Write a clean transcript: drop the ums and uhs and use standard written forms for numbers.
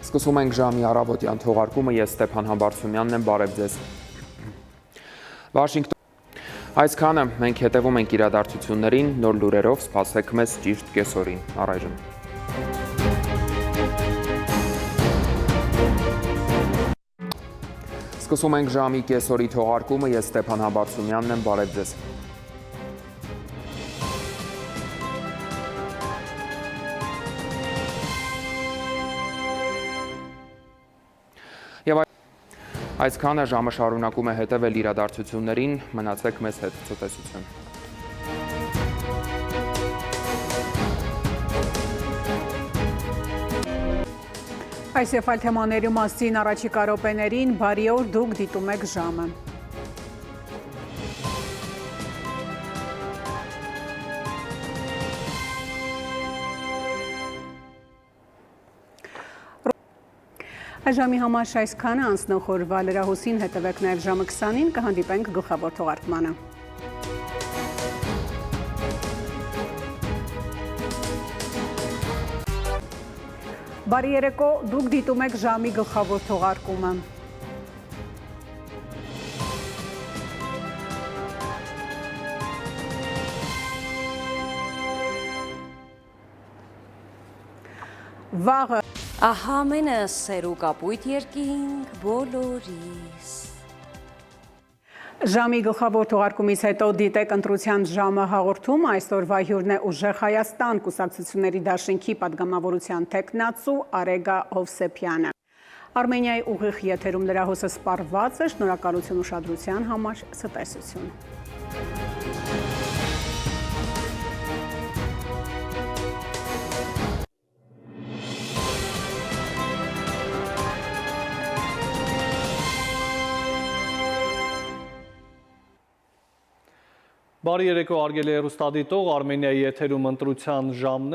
Սկսում ենք ժամի առավոտյան թողարկումը, ես Ստեփան Համբարձումյանն եմ, բարև ձեզ։ Վաշինգտոն։ Այսքանը մենք հետևում ենք իրադարձություններին, նոր լուրերով սպասեք մեզ ճիշտ կեսօրին, առայժմ։ Սկսում ենք ժամի կեսօրի թողարկումը, ես Ստեփան Համբարձումյանն եմ, բարև ձեզ։ Այսքանը ժամը շարունակում է հետևել իրադարձություններին, մնացեք մեզ հետ, ցտեսություն։ Այս եւ այլ թեմաների մասին առաջիկա րոպեներին բարի օր, դուք դիտում եք ժամը։ Ժամի համար այսքանը, անցնող լրահոսին հետևեք նաև ժամը 20-ին, կհանդիպենք գլխավոր թողարկմանը։ Բարի երեկո, դուք դիտում եք ժամի գլխավոր թողարկումը։ Վաղը Ահա մենը սերու կապույտ երկինք բոլորիս։ Ժամի գլխավոր թողարկումից հետո դիտեք ընտրության ժամը հաղորդում, այսօրվա հյուրն է Ուժեղ Հայաստան կուսակցությունների դաշինքի падգամավորության թեկնածու Արեգա Հովսեփյանը։ Արմենիայի ուղիղ եթերում լրահոսը սպառված է, շնորհակալություն ուշադրության համար, ցտեսություն։ Բարի երեկո, արգելի հեռուստադիտող, Արմենիայի եթերում ընտրության ժամն է։